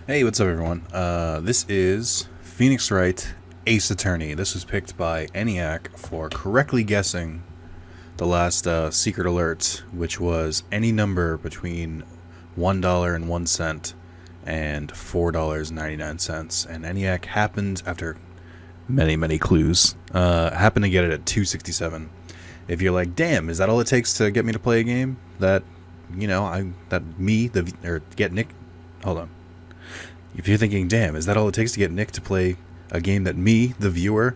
Hey, what's up, everyone? This is Phoenix Wright, Ace Attorney. This was picked by Eniac for correctly guessing the last secret alert, which was any number between $1.01 and $4.99. And Eniac happened, after many clues, happened to get it at 267. If you're like, damn, is that all it takes to get me to play a game? Hold on. If you're thinking, damn, is that all it takes to get Nick to play a game that me, the viewer,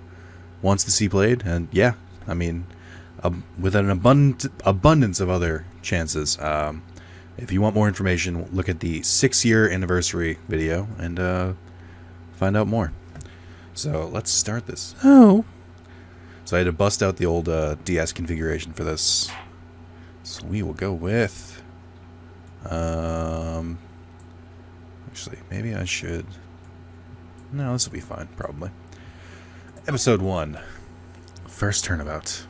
wants to see played? And yeah, I mean, with an abundance of other chances. If you want more information, look at the 6-year anniversary video and find out more. So let's start this. So I had to bust out the old DS configuration for this. So we will go with... Actually, maybe I should... No, this will be fine, probably. Episode 1. First turnabout.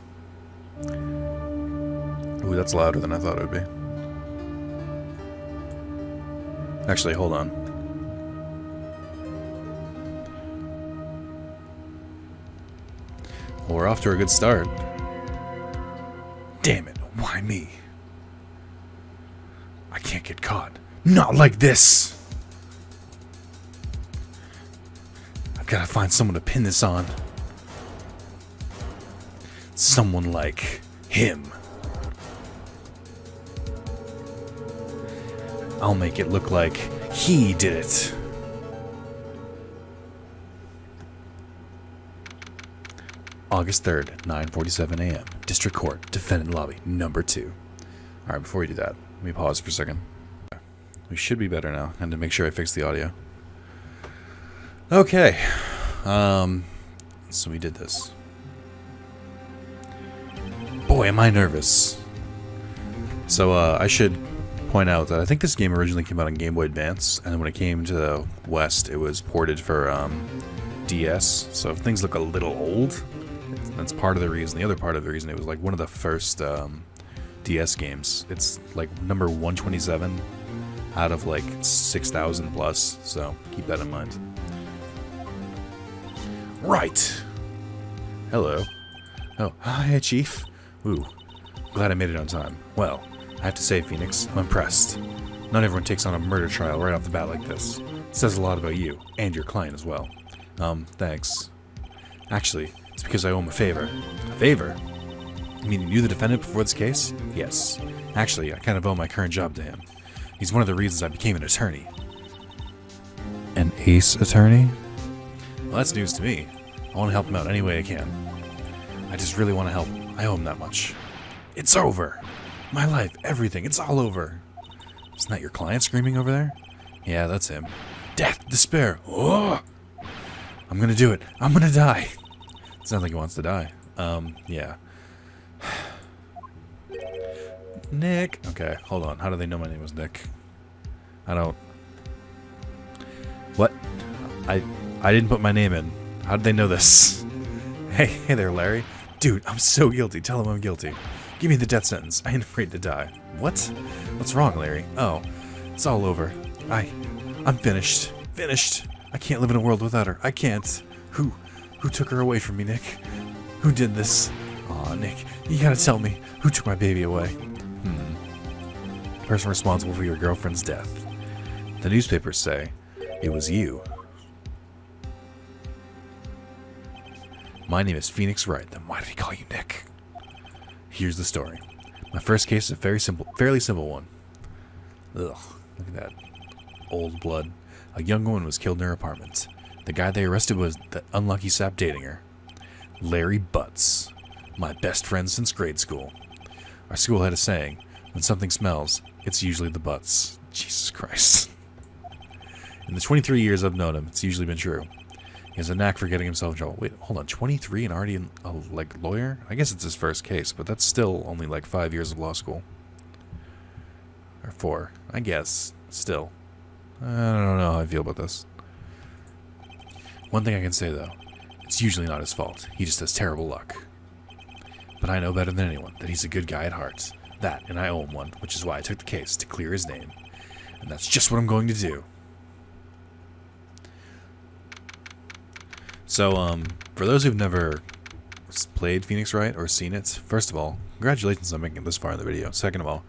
Ooh, that's louder than I thought it would be. Actually, hold on. Well, we're off to a good start. Damn it, why me? I can't get caught. Not like this! I've gotta find someone to pin this on. Someone like him. I'll make it look like he did it. August 3rd, 9:47 a.m. District Court, Defendant Lobby, number 2. Alright, before we do that, let me pause for a second. We should be better now, and to make sure I fix the audio. Okay. So we did this. Boy, am I nervous. So, I should point out that I think this game originally came out on Game Boy Advance, and when it came to the West, it was ported for, DS. So if things look a little old, that's part of the reason. The other part of the reason, it was like one of the first, DS games. It's like number 127 out of like 6,000 plus, so keep that in mind. Right. Hello. Oh, hi, Chief. Ooh, glad I made it on time. Well, I have to say, Phoenix, I'm impressed. Not everyone takes on a murder trial right off the bat like this. It says a lot about you, and your client as well. Thanks. Actually, it's because I owe him a favor. A favor? You mean you knew the defendant before this case? Yes. Actually, I kind of owe my current job to him. He's one of the reasons I became an attorney. An ace attorney? Well, that's news to me. I want to help him out any way I can. I just really want to help. I owe him that much. It's over! My life, everything, it's all over! Isn't that your client screaming over there? Yeah, that's him. Death, despair, oh! I'm gonna do it. I'm gonna die! Sounds like he wants to die. Yeah. Nick! Okay, hold on. How do they know my name was Nick? I don't... What? I didn't put my name in. How did they know this? Hey there, Larry. Dude, I'm so guilty. Tell him I'm guilty. Give me the death sentence. I ain't afraid to die. What? What's wrong, Larry? Oh, it's all over. I'm finished. Finished. I can't live in a world without her. I can't. Who took her away from me, Nick? Who did this? Aw, Nick, you gotta tell me. Who took my baby away? Person responsible for your girlfriend's death. The newspapers say it was you. My name is Phoenix Wright. Then why did he call you Nick? Here's the story. My first case is a fairly simple one. Ugh, look at that. Old blood. A young woman was killed in her apartment. The guy they arrested was the unlucky sap dating her. Larry Butts. My best friend since grade school. Our school had a saying, when something smells, it's usually the butts. Jesus Christ. In the 23 years I've known him, it's usually been true. He has a knack for getting himself in trouble. Wait, hold on, 23 and already a lawyer? I guess it's his first case, but that's still only like 5 years of law school. Or 4, I guess. Still. I don't know how I feel about this. One thing I can say, though, it's usually not his fault. He just has terrible luck. But I know better than anyone that he's a good guy at heart. That, and I owe him one, which is why I took the case, to clear his name. And that's just what I'm going to do. So, for those who've never played Phoenix Wright or seen it, first of all, congratulations on making it this far in the video. Second of all,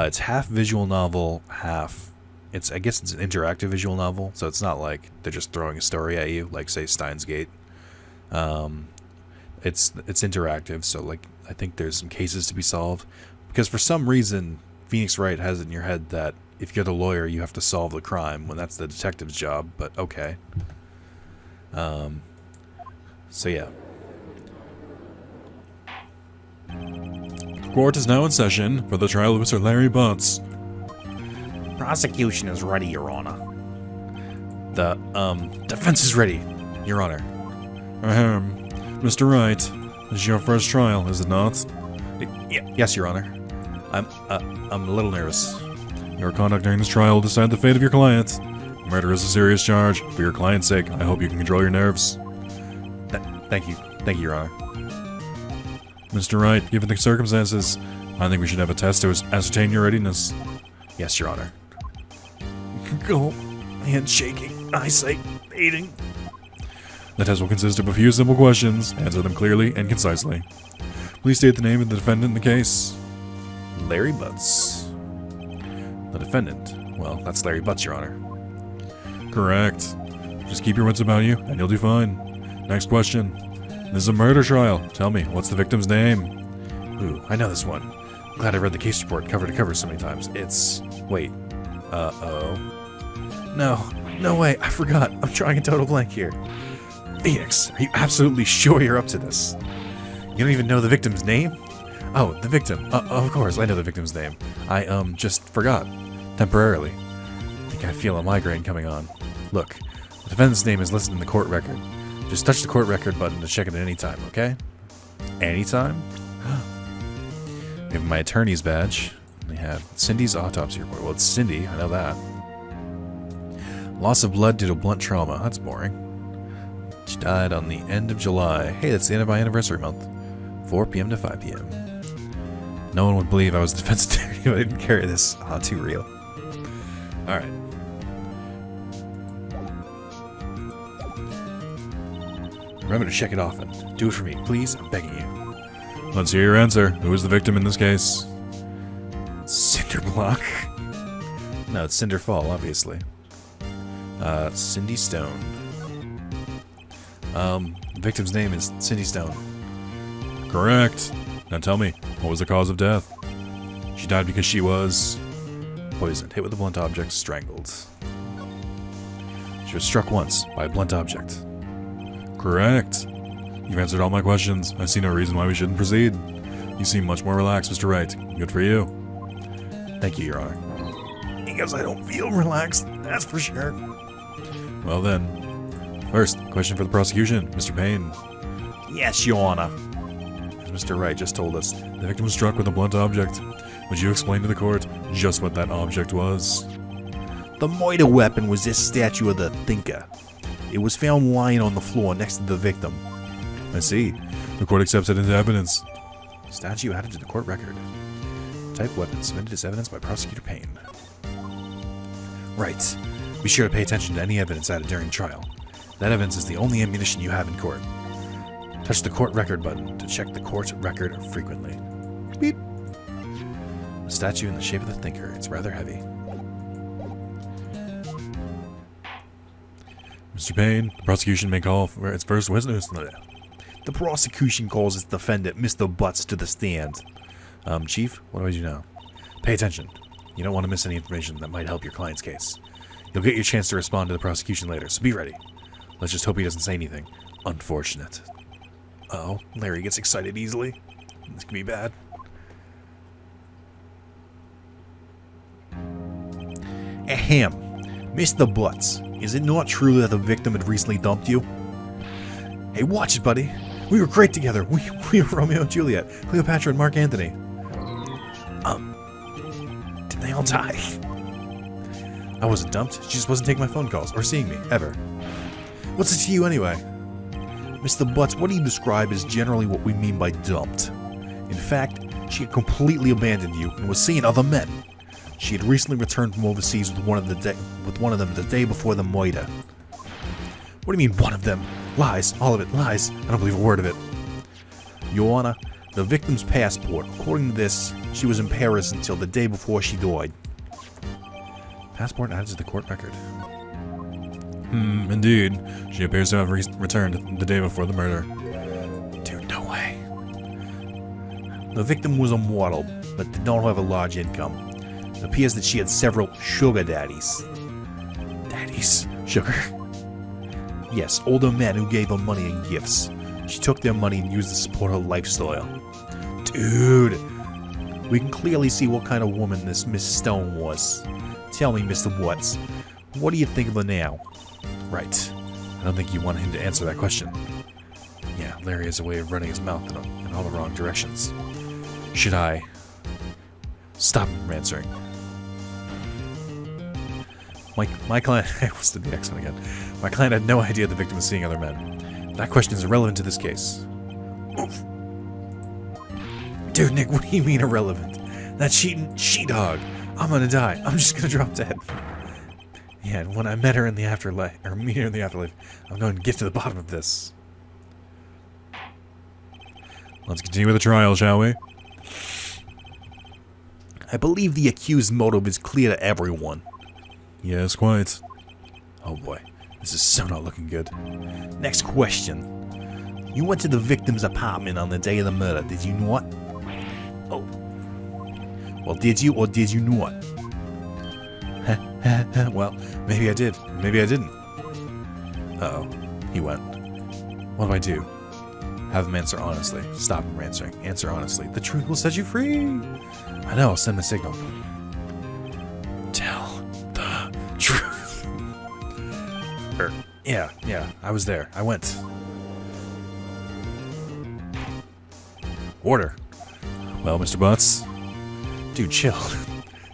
it's half visual novel, half... I guess it's an interactive visual novel, so it's not like they're just throwing a story at you, like, say, Steins Gate. It's interactive, so, like, I think there's some cases to be solved. Because for some reason, Phoenix Wright has it in your head that if you're the lawyer, you have to solve the crime, when that's the detective's job, but okay. So yeah. Court is now in session for the trial of Mr. Larry Butts. Prosecution is ready, Your Honor. The, defense is ready, Your Honor. Ahem. Mr. Wright, this is your first trial, is it not? Yes, Your Honor. I'm a little nervous. Your conduct during this trial will decide the fate of your client. Murder is a serious charge. For your client's sake, I hope you can control your nerves. Thank you, Your Honor. Mr. Wright, given the circumstances, I think we should have a test to ascertain your readiness. Yes, Your Honor. Go. Hand shaking. Eyesight fading. The test will consist of a few simple questions. Answer them clearly and concisely. Please state the name of the defendant in the case. Larry Butts. The defendant? Well, that's Larry Butts, Your Honor. Correct. Just keep your wits about you, and you'll do fine. Next question. This is a murder trial. Tell me, what's the victim's name? Ooh, I know this one. I'm glad I read the case report cover to cover so many times. It's... Wait. Uh-oh. No way, I forgot. I'm drawing a total blank here. Phoenix, are you absolutely sure you're up to this? You don't even know the victim's name? Oh, the victim. Of course, I know the victim's name. I, just forgot. Temporarily. I think I feel a migraine coming on. Look, the defendant's name is listed in the court record. Just touch the court record button to check it at any time, okay? Anytime? We have my attorney's badge. We have Cindy's autopsy report. Well, it's Cindy, I know that. Loss of blood due to blunt trauma. That's boring. She died on the end of July. Hey, that's the end of my anniversary month. 4 p.m. to 5 p.m. No one would believe I was a defense attorney if I didn't carry this too real. Alright. Remember to check it often. Do it for me, please. I'm begging you. Let's hear your answer. Who is the victim in this case? Cinderblock. No, it's Cinderfall, obviously. Cindy Stone. Victim's name is Cindy Stone. Correct. Now tell me, what was the cause of death? She died because she was poisoned, hit with a blunt object, strangled. She was struck once by a blunt object. Correct. You've answered all my questions. I see no reason why we shouldn't proceed. You seem much more relaxed, Mr. Wright. Good for you. Thank you, Your Honor. Because I don't feel relaxed, that's for sure. Well then. First, question for the prosecution, Mr. Payne. Yes, Your Honor. As Mr. Wright just told us, the victim was struck with a blunt object. Would you explain to the court just what that object was? The murder weapon was this statue of the Thinker. It was found lying on the floor next to the victim. I see. The court accepts it into evidence. Statue added to the court record. Type weapon submitted as evidence by Prosecutor Payne. Right. Be sure to pay attention to any evidence added during trial. That evidence is the only ammunition you have in court. Touch the court record button to check the court record frequently. Beep. The statue in the shape of the Thinker. It's rather heavy. Mr. Payne, the prosecution may call for its first witness. The prosecution calls its defendant, Mr. Butts, to the stand. Chief, what do I do now? Pay attention. You don't want to miss any information that might help your client's case. You'll get your chance to respond to the prosecution later, so be ready. Let's just hope he doesn't say anything unfortunate. Uh-oh, Larry gets excited easily. This could be bad. Ahem. Mr. Butts, is it not true that the victim had recently dumped you? Hey, watch it, buddy. We were great together. We were Romeo and Juliet, Cleopatra and Mark Antony. Did they all die? I wasn't dumped. She just wasn't taking my phone calls or seeing me, ever. What's it to you anyway? Mr. Butts, what do you describe as generally what we mean by dumped? In fact, she had completely abandoned you and was seeing other men. She had recently returned from overseas with one of them the day before the murder. What do you mean, one of them? Lies. All of it. Lies. I don't believe a word of it. Your Honor, the victim's passport. According to this, she was in Paris until the day before she died. Passport added to the court record. Indeed. She appears to have returned the day before the murder. Dude, no way. The victim was a model, but did not have a large income. It appears that she had several sugar daddies. Daddies? Sugar? Yes, older men who gave her money and gifts. She took their money and used it to support her lifestyle. Dude, we can clearly see what kind of woman this Miss Stone was. Tell me, Mr. Watts, what do you think of her now? Right. I don't think you want him to answer that question. Yeah, Larry has a way of running his mouth in all the wrong directions. Should I stop him from answering? My client... I almost did the next one again. My client had no idea the victim was seeing other men. That question is irrelevant to this case. Oof. Dude, Nick, what do you mean irrelevant? That she-dog. I'm gonna die. I'm just gonna drop dead. Yeah, and when I met her in the afterlife, or meet her in the afterlife, I'm going to get to the bottom of this. Let's continue with the trial, shall we? I believe the accused's motive is clear to everyone. Yes, quite. Oh boy, this is so not looking good. Next question. You went to the victim's apartment on the day of the murder, did you not? Oh. Well, did you or did you not? Well, maybe I did, maybe I didn't. Uh-oh, he went. What do I do? Have him answer honestly. Stop him from answering. Answer honestly. The truth will set you free. I know, I'll send him a signal. Tell the truth. Yeah, I was there. I went. Order. Well, Mr. Butts? Dude, chill.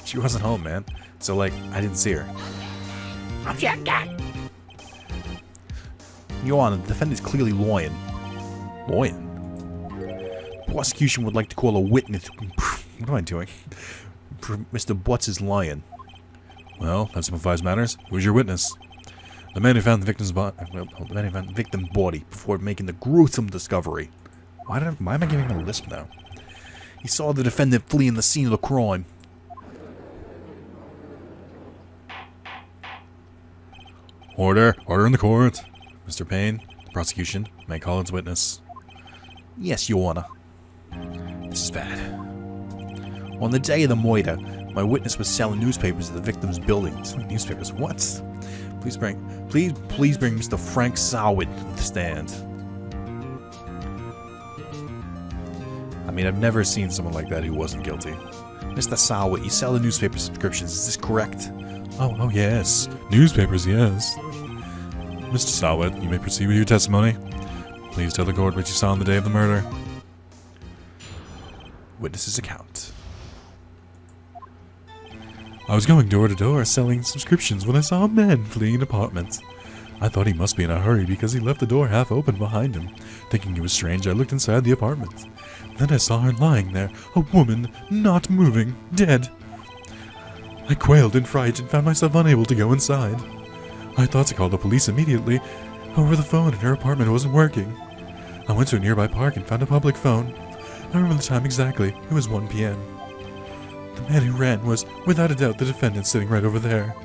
She wasn't home, man. So, like, I didn't see her. Your Honor, the defendant's clearly lying. Lying? Prosecution would like to call a witness who can prove What am I doing? Mr. Butts is lying. Well, that simplifies matters. Who's your witness? The man who found the victim's body. The man who found the victim's body before making the gruesome discovery. Why am I giving him a lisp now? He saw the defendant fleeing the scene of the crime. Order in the court. Mr. Payne, the prosecution may call its witness. Yes, Your Honor. This is bad. On the day of the murder, my witness was selling newspapers at the victim's building. Newspapers? What? Please bring Mr. Frank Soward to the stand. I mean, I've never seen someone like that who wasn't guilty. Mr. Soward, you sell the newspaper subscriptions. Is this correct? Oh yes. Newspapers, yes. Mr. Soward, you may proceed with your testimony. Please tell the court what you saw on the day of the murder. Witness's account. I was going door to door selling subscriptions when I saw a man fleeing an apartment. I thought he must be in a hurry because he left the door half open behind him. Thinking it was strange, I looked inside the apartment. Then I saw her lying there, a woman, not moving, dead. I quailed in fright and found myself unable to go inside. I thought to call the police immediately. However, the phone in her apartment wasn't working. I went to a nearby park and found a public phone. I remember the time exactly. It was 1 p.m. The man who ran was, without a doubt, the defendant sitting right over there.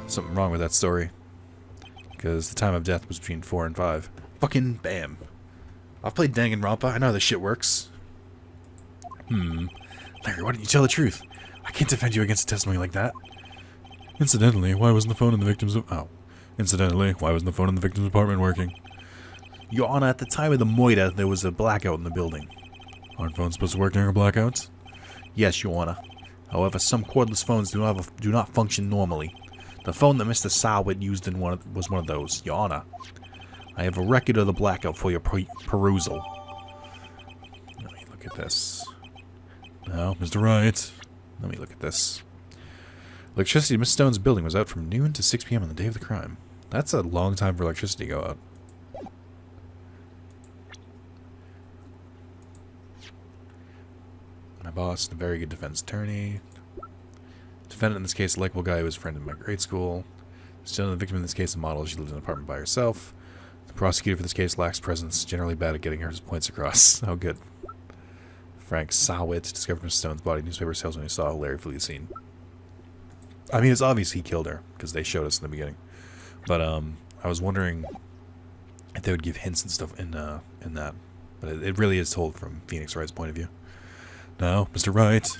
Something wrong with that story. Because the time of death was between 4 and 5. Fucking bam. I've played Danganronpa. I know how this shit works. Larry, why didn't you tell the truth? I can't defend you against a testimony like that. Incidentally, why wasn't the phone in the victim's... Incidentally, why wasn't the phone in the victim's apartment working? Your Honor, at the time of the murder, there was a blackout in the building. Aren't phones supposed to work during a blackout? Yes, Your Honor. However, some cordless phones do not function normally. The phone that Mr. Soward used was one of those, Your Honor. I have a record of the blackout for your perusal. Let me look at this. Now, Mr. Wright. Let me look at this. Electricity in Miss Stone's building was out from noon to 6 p.m. on the day of the crime. That's a long time for electricity to go out. My boss, a very good defense attorney. Defendant in this case, a likable guy who was a friend in my grade school. Still the victim in this case, a model. She lived in an apartment by herself. Prosecutor for this case lacks presence, generally bad at getting her points across. Oh, good. Frank Sawit discovered Mr. Stone's body. Newspaper salesman who saw Larry flee the scene. I mean, it's obvious he killed her, because they showed us in the beginning. But, I was wondering if they would give hints and stuff in that. But it really is told from Phoenix Wright's point of view. Now, Mr. Wright.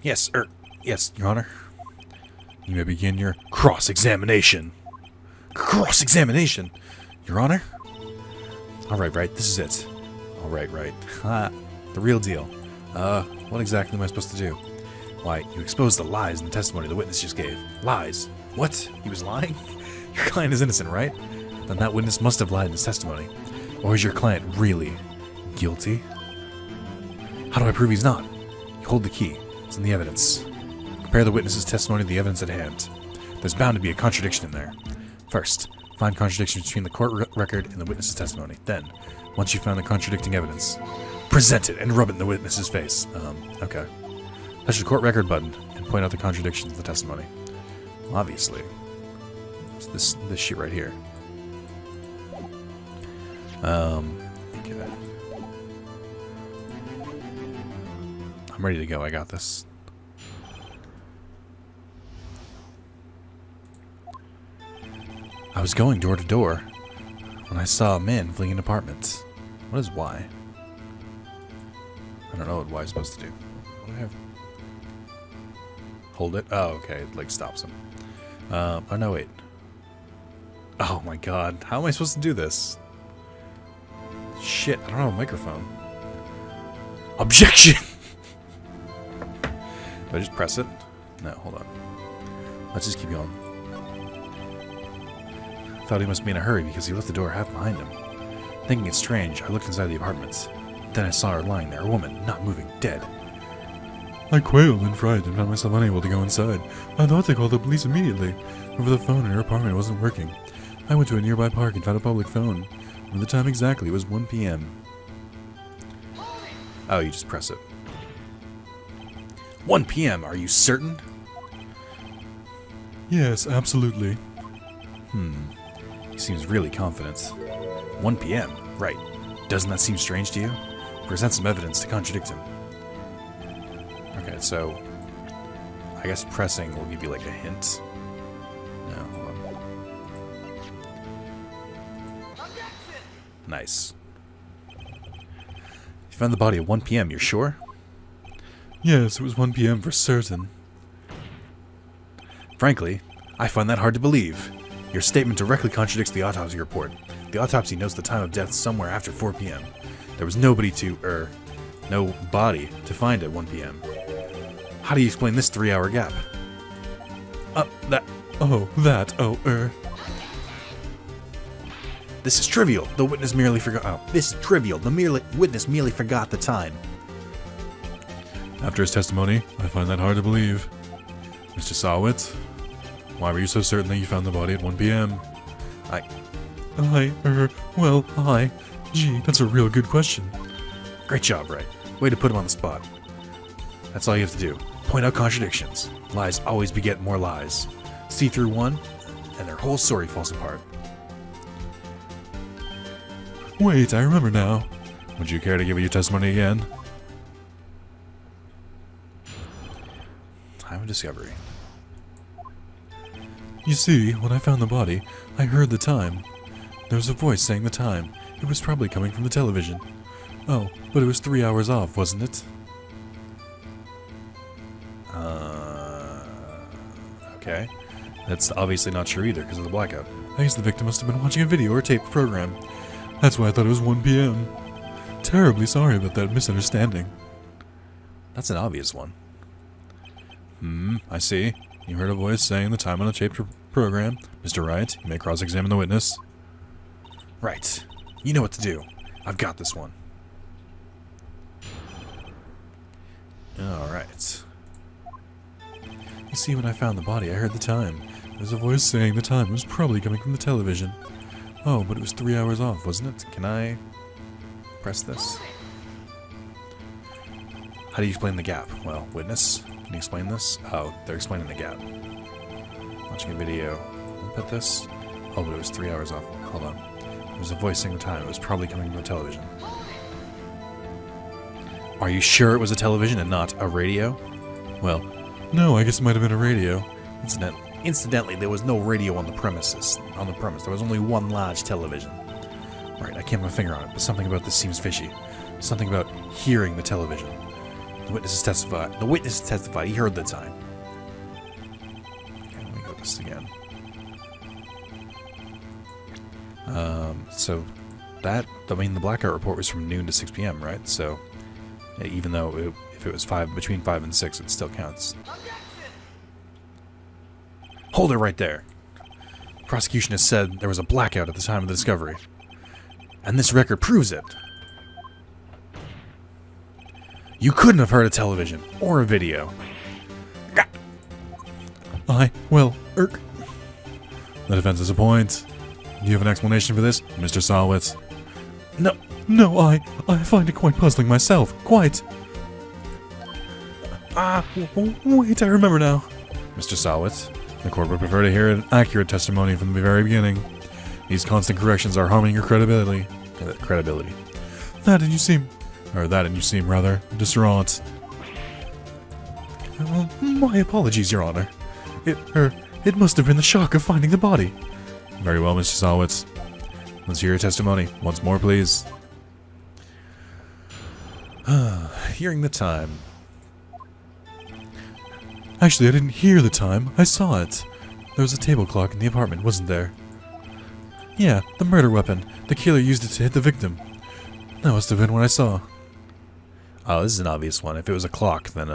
Yes, yes, Your Honor. You may begin your cross-examination. Cross-examination? Your Honor? Alright, Wright, this is it. Alright, Wright. The real deal. What exactly am I supposed to do? Why, you exposed the lies in the testimony the witness just gave. Lies? What? He was lying? Your client is innocent, right? Then that witness must have lied in his testimony. Or is your client really guilty? How do I prove he's not? You hold the key. It's in the evidence. Compare the witness's testimony to the evidence at hand. There's bound to be a contradiction in there. First, find contradictions between the court record and the witness's testimony. Then, once you've found the contradicting evidence, present it and rub it in the witness's face. Okay. Touch the court record button and point out the contradictions in the testimony. Well, obviously. It's this shit right here. Okay. I'm ready to go. I got this. I was going door to door when I saw a man fleeing an apartment. What is Y? I don't know what Y is supposed to do. What do I have? Hold it. Oh, okay. It like stops him. Oh no, wait. Oh my god. How am I supposed to do this? Shit, I don't have a microphone. Objection! Do I just press it? No, hold on. Let's just keep going. Thought he must be in a hurry because he left the door half behind him. Thinking it strange, I looked inside the apartment. Then I saw her lying there, a woman, not moving, dead. I quailed in fright and found myself unable to go inside. I thought to call the police immediately. Over the phone in her apartment wasn't working. I went to a nearby park and found a public phone. When the time exactly was 1 p.m. Oh, you just press it. 1 p.m., are you certain? Yes, absolutely. He seems really confident. 1 p.m., right. Doesn't that seem strange to you? Present some evidence to contradict him. Okay, so I guess pressing will give you like a hint. No, hold on. Nice. You found the body at 1 p.m., you're sure? Yes, it was 1 p.m. for certain. Frankly, I find that hard to believe. Your statement directly contradicts the autopsy report. The autopsy notes the time of death somewhere after 4 p.m. There was no body to find at 1 p.m. How do you explain this 3-hour gap? This is trivial. The witness merely forgot. Witness merely forgot the time. After his testimony, I find that hard to believe. Mr. Sawit, why were you so certain that you found the body at 1 p.m.? Gee, that's a real good question. Great job, Wright. Way to put him on the spot. That's all you have to do. Point out contradictions. Lies always beget more lies. See through one, and their whole story falls apart. Wait, I remember now. Would you care to give your testimony again? Time of discovery. You see, when I found the body, I heard the time. There was a voice saying the time. It was probably coming from the television. Oh, but it was 3 hours off, wasn't it? Okay. That's obviously not true either because of the blackout. I guess the victim must have been watching a video or taped program. That's why I thought it was 1 p.m. Terribly sorry about that misunderstanding. That's an obvious one. I see. You heard a voice saying the time on a taped program. Mr. Wright, you may cross-examine the witness. Right. You know what to do. I've got this one. Alright. You see, when I found the body, I heard the time. There was a voice saying the time. It was probably coming from the television. Oh, but it was 3 hours off, wasn't it? Can I press this? How do you explain the gap? Well, witness, can you explain this? Oh, they're explaining the gap. Watching a video. Put this. Oh, but it was 3 hours off. Hold on. There was a voice saying the time. It was probably coming from the television. Are you sure it was a television and not a radio? Well, no, I guess it might have been a radio. Incidentally, there was no radio on the premise. There was only one large television. Right, I can't put my finger on it, but something about this seems fishy. Something about hearing the television. The witnesses testified he heard the time. Okay, let me go this again. So the blackout report was from noon to 6 p.m., right? So even though if it was between 5 and 6, it still counts. Hold it right there. Prosecution has said there was a blackout at the time of the discovery. And this record proves it. You couldn't have heard a television or a video. The defense is a point. Do you have an explanation for this, Mr. Salwitz? No, I find it quite puzzling myself. Quite. Wait, I remember now. Mr. Salwitz, The court would prefer to hear an accurate testimony from the very beginning. These constant corrections are harming your credibility. That and you seem rather distraught. My apologies, Your Honor. It must have been the shock of finding the body. Very well, Mr. Salwitz. Let's hear your testimony once more, please. hearing the time. Actually, I didn't hear the time. I saw it. There was a table clock in the apartment, wasn't there? Yeah, the murder weapon. The killer used it to hit the victim. That must have been what I saw. Oh, this is an obvious one. If it was a clock, then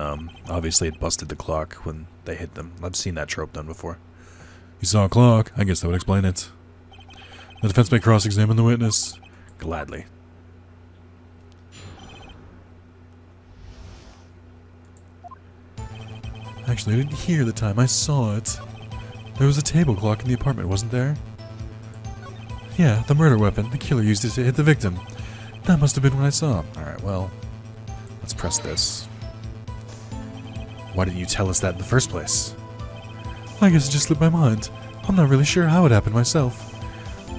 obviously it busted the clock when they hit them. I've seen that trope done before. You saw a clock. I guess that would explain it. The defense may cross-examine the witness. Gladly. Actually, I didn't hear the time. I saw it. There was a table clock in the apartment, wasn't there? Yeah, the murder weapon. The killer used it to hit the victim. That must have been what I saw. Alright, well, let's press this. Why didn't you tell us that in the first place? I guess it just slipped my mind. I'm not really sure how it happened myself.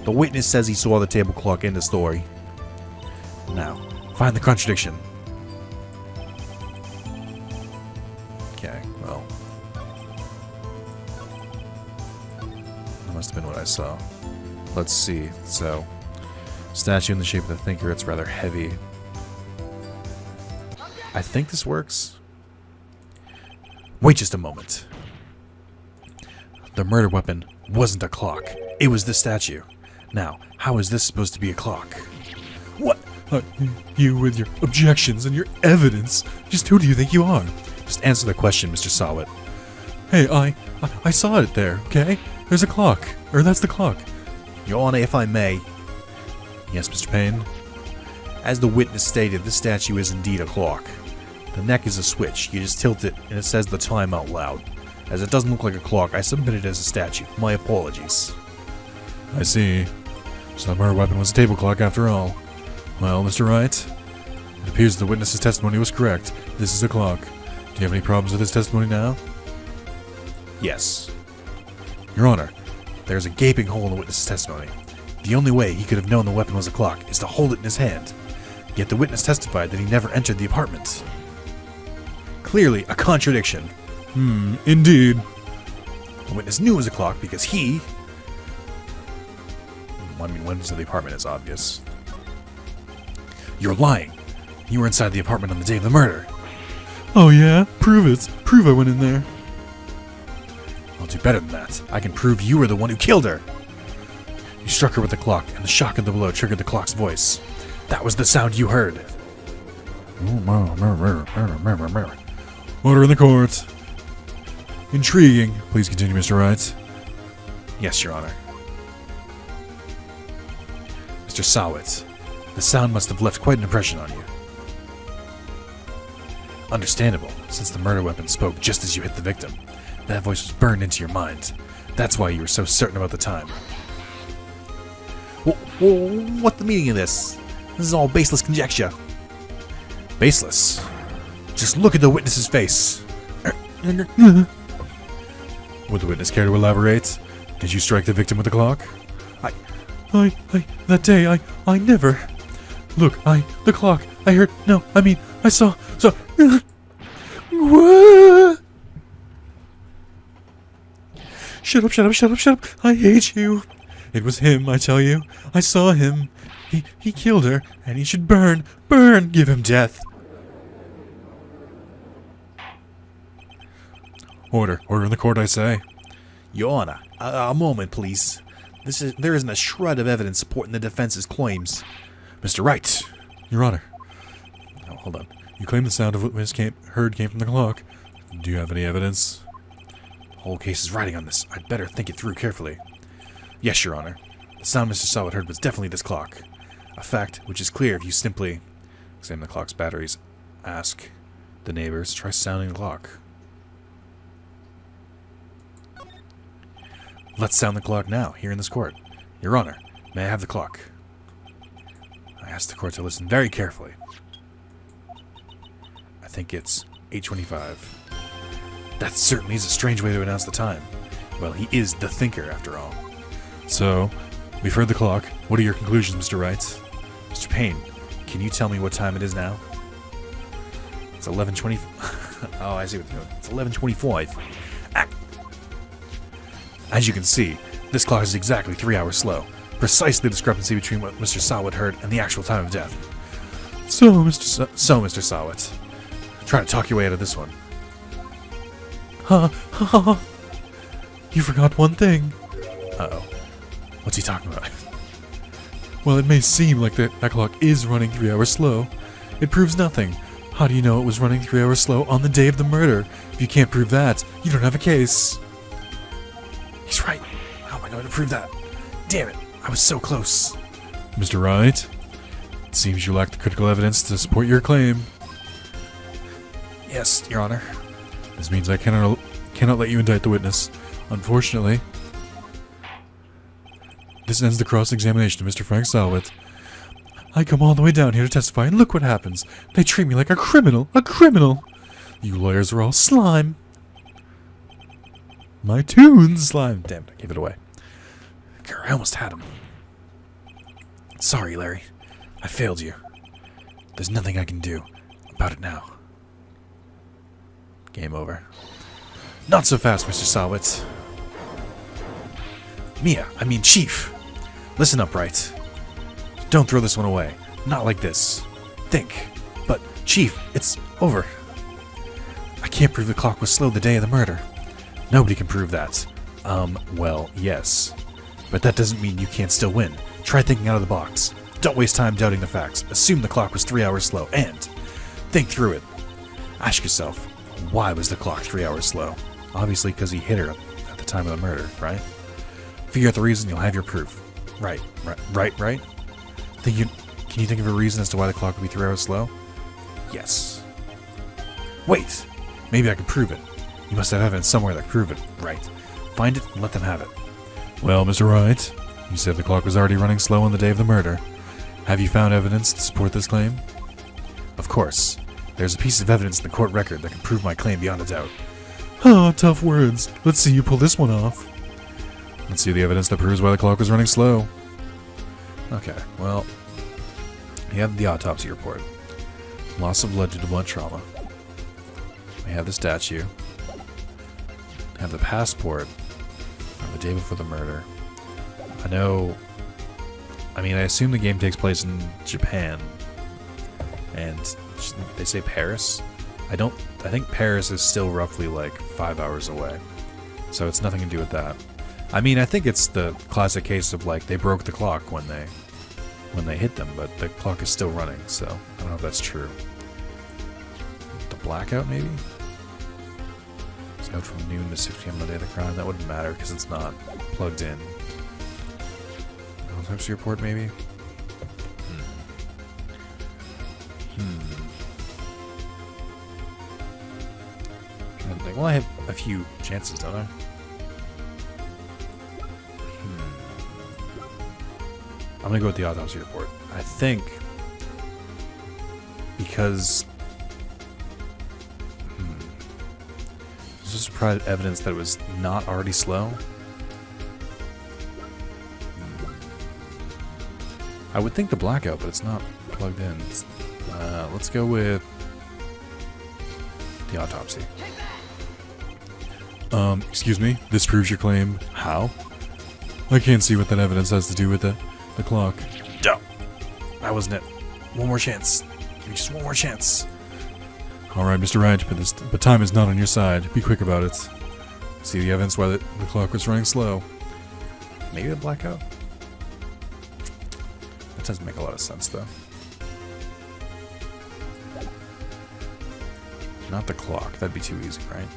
The witness says he saw the table clock in the story. Now, find the contradiction. Okay, well. That must have been what I saw. Let's see. So, statue in the shape of the thinker, it's rather heavy. I think this works. Wait just a moment. The murder weapon wasn't a clock. It was the statue. Now, how is this supposed to be a clock? What? You with your objections and your evidence. Just who do you think you are? Just answer the question, Mr. Sawit. Hey, I saw it there, okay? There's a clock. Or that's the clock. Your Honor, if I may. Yes, Mr. Payne? As the witness stated, this statue is indeed a clock. The neck is a switch. You just tilt it, and it says the time out loud. As it doesn't look like a clock, I submit it as a statue. My apologies. I see. So the murder weapon was a table clock after all. Well, Mr. Wright, it appears the witness's testimony was correct. This is a clock. Do you have any problems with his testimony now? Yes. Your Honor, there's a gaping hole in the witness's testimony. The only way he could have known the weapon was a clock is to hold it in his hand. Yet the witness testified that he never entered the apartment. Clearly a contradiction. Indeed. The witness knew it was a clock because he... I mean, when into the apartment is obvious. You're lying. You were inside the apartment on the day of the murder. Oh yeah? Prove it. Prove I went in there. I'll do better than that. I can prove you were the one who killed her. You struck her with the clock, and the shock of the blow triggered the clock's voice. That was the sound you heard. Order in the court. Intriguing. Please continue, Mr. Wright. Yes, Your Honor. Mr. Sawitz, the sound must have left quite an impression on you. Understandable, since the murder weapon spoke just as you hit the victim. That voice was burned into your mind. That's why you were so certain about the time. What's the meaning of this? This is all baseless conjecture. Baseless? Just look at the witness's face. Would the witness care to elaborate? Did you strike the victim with the clock? That day, I never. Look, the clock, I heard, no, I mean, I saw. What? Shut up, I hate you. It was him, I tell you. I saw him. He killed her, and he should burn, give him death. Order in the court, I say. Your Honor, a moment, please. There isn't a shred of evidence supporting the defense's claims. Mr. Wright. Your Honor. Oh, hold on. You claim the sound of what Miss heard came from the clock. Do you have any evidence? The whole case is riding on this. I'd better think it through carefully. Yes, Your Honor. The sound Mr. Sawat heard was definitely this clock. A fact which is clear if you simply examine the clock's batteries, ask the neighbors, try sounding the clock. Let's sound the clock now, here in this court. Your Honor, may I have the clock? I ask the court to listen very carefully. I think it's 8:25. That certainly is a strange way to announce the time. Well, he is the thinker, after all. So, we've heard the clock. What are your conclusions, Mr. Wright? Mr. Payne, can you tell me what time it is now? It's 11:20. Oh, I see what you're doing. It's 11:25. As you can see, this clock is exactly 3 hours slow. Precisely the discrepancy between what Mr. Sawat heard and the actual time of death. So, Mr. Mr. Sawat, try to talk your way out of this one. You forgot one thing. Uh-oh. What's he talking about? Well, it may seem like that clock is running 3 hours slow. It proves nothing. How do you know it was running 3 hours slow on the day of the murder? If you can't prove that, you don't have a case. He's right. How am I going to prove that? Damn it. I was so close. Mr. Wright, it seems you lack the critical evidence to support your claim. Yes, Your Honor. This means I cannot let you indict the witness. Unfortunately, this ends the cross-examination of Mr. Frank Salwit. I come all the way down here to testify, and look what happens. They treat me like a criminal. A criminal! You lawyers are all slime. My tunes slime. Damn it, I gave it away. I almost had him. Sorry, Larry. I failed you. There's nothing I can do about it now. Game over. Not so fast, Mr. Sawit. Chief. Listen up, Wright. Don't throw this one away. Not like this. Think. But, Chief, it's over. I can't prove the clock was slow the day of the murder. Nobody can prove that. Well, yes. But that doesn't mean you can't still win. Try thinking out of the box. Don't waste time doubting the facts. Assume the clock was 3 hours slow, and think through it. Ask yourself, why was the clock 3 hours slow? Obviously because he hit her at the time of the murder, right? Figure out the reason, you'll have your proof. Right? Can you think of a reason as to why the clock would be 3 hours slow? Yes. Wait! Maybe I can prove it. You must have evidence somewhere that can prove it, right? Find it and let them have it. Well, Mr. Wright, you said the clock was already running slow on the day of the murder. Have you found evidence to support this claim? Of course. There's a piece of evidence in the court record that can prove my claim beyond a doubt. Tough words. Let's see you pull this one off. Let's see the evidence that proves why the clock was running slow. Okay, well, we have the autopsy report. Loss of blood due to blood trauma. We have the statue. We have the passport from the day before the murder. I assume the game takes place in Japan. And they say Paris? I think Paris is still roughly like 5 hours away. So it's nothing to do with that. I think it's the classic case of like they broke the clock when they hit them, but the clock is still running, so I don't know if that's true. The blackout, maybe? It's out from noon to 6 p.m. on the day of the crime. That wouldn't matter because it's not plugged in. Autopsy report, maybe? Well, I have a few chances, don't I? I'm gonna go with the autopsy report. I think because this is private evidence that it was not already slow. I would think the blackout, but it's not plugged in. Let's go with the autopsy. Excuse me, this proves your claim. How? I can't see what that evidence has to do with the clock. No, that wasn't it. One more chance. Give me just one more chance. Alright, Mr. Wright, but time is not on your side. Be quick about it. See the evidence why the clock was running slow. Maybe the blackout? That doesn't make a lot of sense, though. Not the clock. That'd be too easy, right?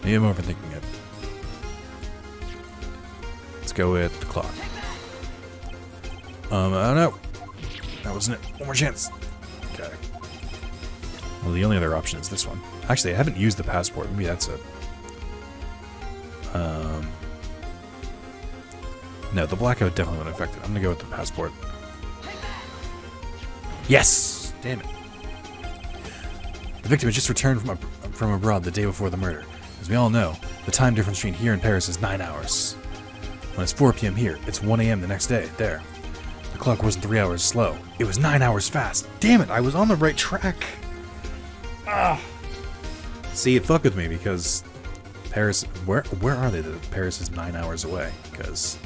Maybe I'm overthinking it. Let's go with the clock. I don't know. That wasn't it. One more chance. Okay. Well, the only other option is this one. Actually, I haven't used the passport. Maybe that's it. No, the blackout definitely wouldn't affect it. I'm gonna go with the passport. Yes! Damn it. The victim had just returned from abroad the day before the murder. As we all know, the time difference between here and Paris is 9 hours. When it's 4 p.m. here, it's 1 a.m. the next day. There. The clock wasn't 3 hours slow. It was 9 hours fast. Damn it, I was on the right track. Ah. See, it fucked with me because Paris... Where are they that Paris is 9 hours away? Because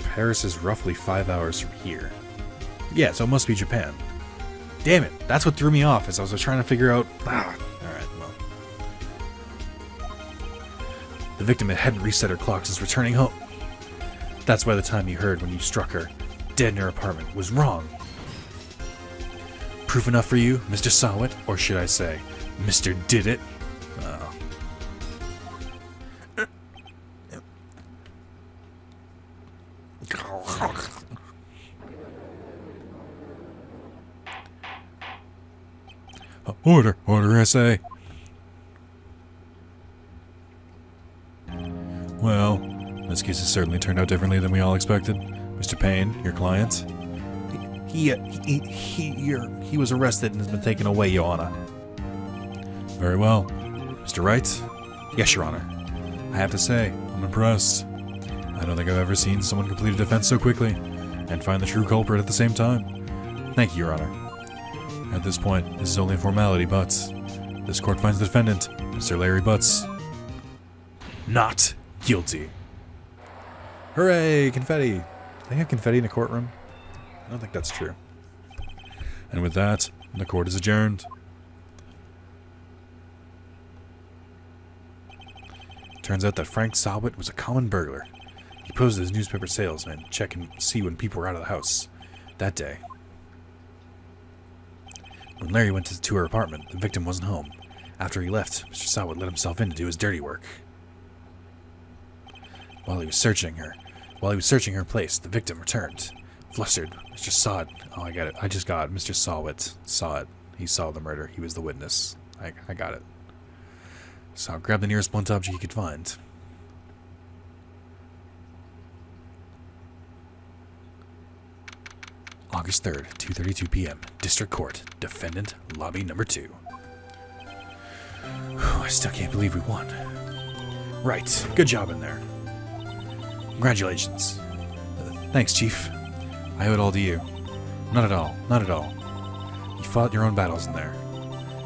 Paris is roughly 5 hours from here. Yeah, so it must be Japan. Damn it, that's what threw me off as I was trying to figure out... Alright, well... The victim hadn't reset her clock since returning home. That's why the time you heard when you struck her, dead in her apartment, was wrong. Proof enough for you, Mr. Sawit, or should I say, Mr. Did It? Order, I say. Well, this case has certainly turned out differently than we all expected. Mr. Payne, your client. He was arrested and has been taken away, Your Honor. Very well. Mr. Wright? Yes, Your Honor. I have to say, I'm impressed. I don't think I've ever seen someone complete a defense so quickly and find the true culprit at the same time. Thank you, Your Honor. At this point, this is only a formality, but this court finds the defendant, Mr. Larry Butts, not guilty. Hooray, confetti. Do they have confetti in a courtroom? I don't think that's true. And with that, the court is adjourned. Turns out that Frank Sawit was a common burglar. He posed as newspaper salesman, check and see when people were out of the house. That day, when Larry went to her apartment, the victim wasn't home. After he left, Mr. Sawit let himself in to do his dirty work. While he was searching her place, the victim returned. Flustered, Mr. Sawit... Oh, I got it. I just got it. Mr. Sawit saw it. He saw the murder. He was the witness. I got it. So I'll grab the nearest blunt object he could find. August 3rd, 2:32 p.m. District Court. Defendant, lobby number 2. I still can't believe we won. Right. Good job in there. Congratulations. Thanks, Chief. I owe it all to you. Not at all. Not at all. You fought your own battles in there.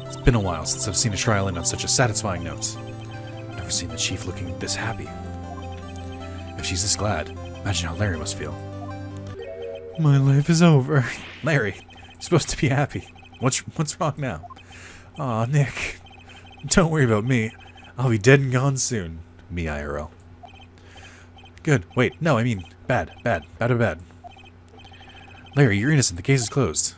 It's been a while since I've seen a trial end on such a satisfying note. I've never seen the Chief looking this happy. If she's this glad, imagine how Larry must feel. My life is over. Larry, you're supposed to be happy. What's wrong now? Aw, Nick. Don't worry about me. I'll be dead and gone soon. Me IRL. Good. Wait, no, I mean bad. Larry, you're innocent. The case is closed.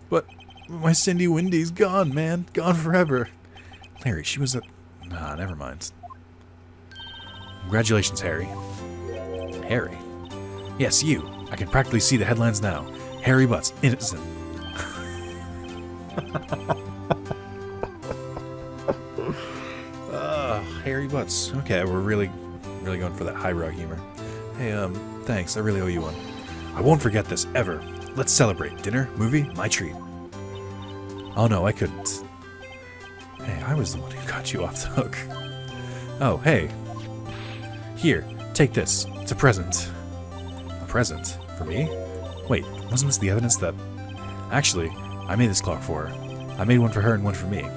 But my Cindy Windy's gone, man. Gone forever. Larry, she was a... Nah, never mind. Congratulations, Harry. Harry? Yes, you. I can practically see the headlines now. Harry Butts, innocent. Harry Butts. Okay, we're really going for that highbrow humor. Hey, thanks. I really owe you one. I won't forget this, ever. Let's celebrate. Dinner, movie, my treat. Oh no, I couldn't. Hey, I was the one who got you off the hook. Oh, hey. Here, take this. It's a present. present. For me? Wait, wasn't this the evidence that... Actually, I made this clock for her. I made one for her and one for me.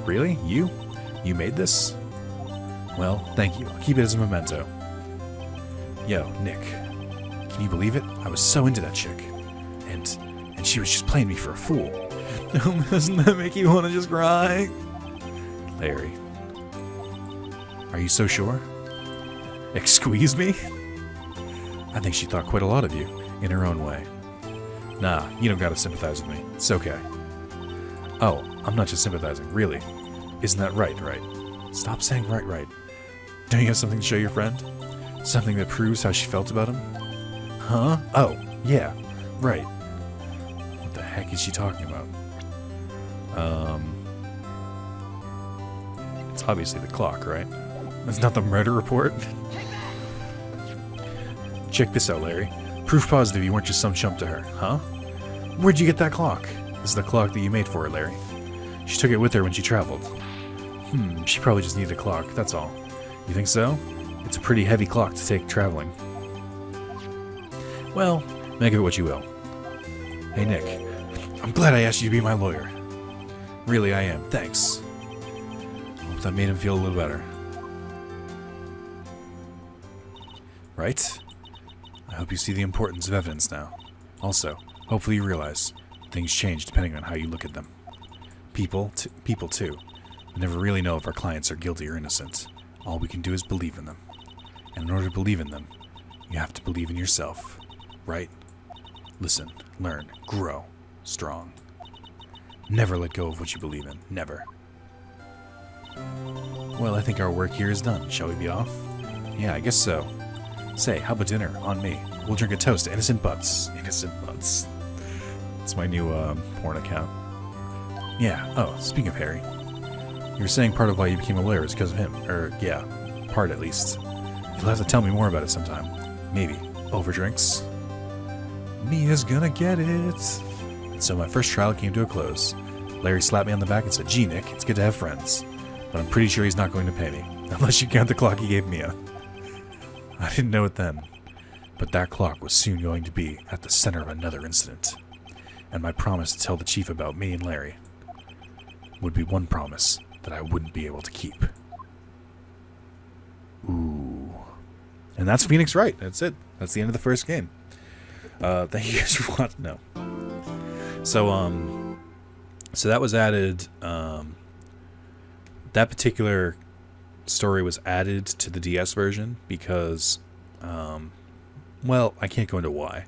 Really? You? You made this? Well, thank you. I'll keep it as a memento. Yo, Nick. Can you believe it? I was so into that chick. And she was just playing me for a fool. Doesn't that make you want to just cry? Larry. Are you so sure? Excuse me? I think she thought quite a lot of you, in her own way. Nah, you don't gotta sympathize with me. It's okay. Oh, I'm not just sympathizing, really. Isn't that right? Stop saying right. Don't you have something to show your friend? Something that proves how she felt about him? Huh? Oh, yeah, right. What the heck is she talking about? It's obviously the clock, right? It's not the murder report? Check this out, Larry. Proof positive you weren't just some chump to her, huh? Where'd you get that clock? This is the clock that you made for her, Larry. She took it with her when she traveled. She probably just needed a clock, that's all. You think so? It's a pretty heavy clock to take traveling. Well, make of it what you will. Hey, Nick. I'm glad I asked you to be my lawyer. Really, I am. Thanks. Hope that made him feel a little better. Right? I hope you see the importance of evidence now. Also, hopefully you realize things change depending on how you look at them. People too. We never really know if our clients are guilty or innocent. All we can do is believe in them. And in order to believe in them, you have to believe in yourself. Right? Listen, learn, grow, strong. Never let go of what you believe in. Never. Well, I think our work here is done. Shall we be off? Yeah, I guess so. Say, how about dinner? On me. We'll drink a toast to innocent butts. Innocent butts. It's my new porn account. Yeah. Oh, speaking of Harry. You were saying part of why you became a lawyer is because of him. Yeah. Part at least. You'll have to tell me more about it sometime. Maybe. Over drinks? Mia's gonna get it. So my first trial came to a close. Larry slapped me on the back and said, "Gee, Nick, it's good to have friends. But I'm pretty sure he's not going to pay me. Unless you count the clock he gave Mia." I didn't know it then. But that clock was soon going to be at the center of another incident. And my promise to tell the chief about me and Larry would be one promise that I wouldn't be able to keep. Ooh. And that's Phoenix Wright. That's it. That's the end of the first game. Thank you guys for watching. No. So that was added. That particular story was added to the DS version because, well, I can't go into why.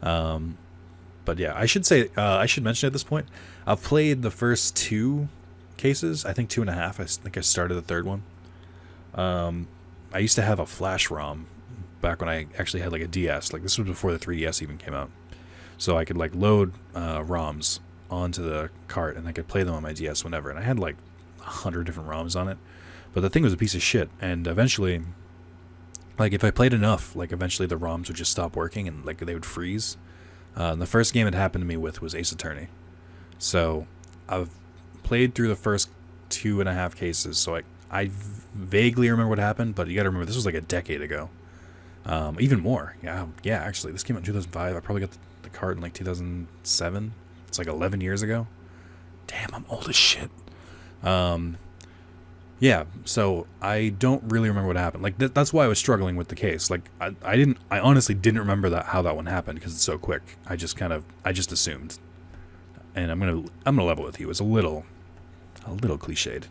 But yeah, I should say, I should mention at this point, I've played the first 2 cases. I think 2.5. I think I started the 3rd one. I used to have a flash ROM back when I actually had like a DS. Like this was before the 3DS even came out. So I could like load ROMs onto the cart and I could play them on my DS whenever. And I had like 100 different ROMs on it. But the thing was a piece of shit. And eventually, like if I played enough, like eventually the ROMs would just stop working and like they would freeze. And the first game it happened to me with was Ace Attorney. So I've played through the first 2.5 cases. So I vaguely remember what happened, but you gotta remember this was like a decade ago. Even more. Yeah, actually this came out in 2005. I probably got the cart in like 2007. It's like 11 years ago. Damn, I'm old as shit. Yeah, so I don't really remember what happened. Like that's why I was struggling with the case. Like I honestly didn't remember how that one happened because it's so quick. I just assumed. And I'm gonna level with you. It's a little cliched.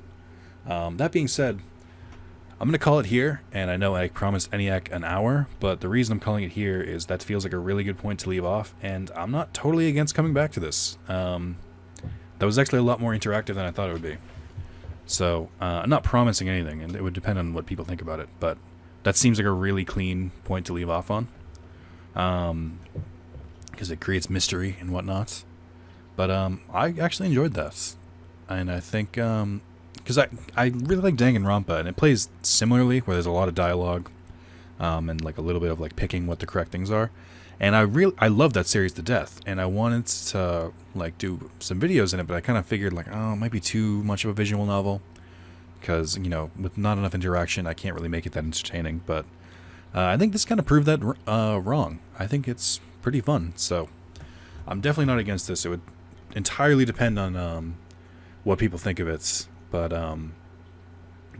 That being said, I'm gonna call it here, and I know I promised Eniac an hour, but the reason I'm calling it here is that feels like a really good point to leave off, and I'm not totally against coming back to this. That was actually a lot more interactive than I thought it would be. So, I'm not promising anything, and it would depend on what people think about it, but that seems like a really clean point to leave off on. Because it creates mystery and whatnot. But, I actually enjoyed that. And I think, because I really like Danganronpa, and it plays similarly, where there's a lot of dialogue, and like a little bit of like picking what the correct things are. And I love that series to death, and I wanted to like do some videos in it, but I kind of figured like, oh, it might be too much of a visual novel, because with not enough interaction, I can't really make it that entertaining. But I think this kind of proved that wrong. I think it's pretty fun, so I'm definitely not against this. It would entirely depend on what people think of it, but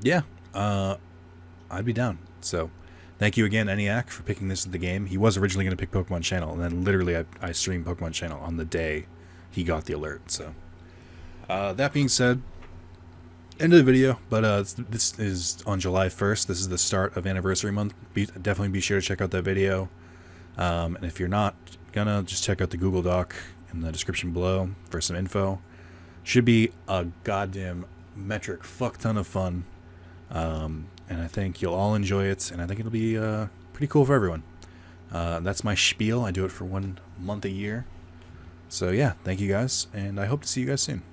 yeah, I'd be down. So thank you again, Eniac, for picking this as the game. He was originally going to pick Pokemon Channel, and then literally I streamed Pokemon Channel on the day he got the alert. So that being said, end of the video, but this is on July 1st. This is the start of anniversary month. Definitely be sure to check out that video. And if you're not gonna, just check out the Google Doc in the description below for some info. Should be a goddamn metric fuck ton of fun. And I think you'll all enjoy it, and I think it'll be pretty cool for everyone. That's my spiel. I do it for 1 month a year. So yeah, thank you guys, and I hope to see you guys soon.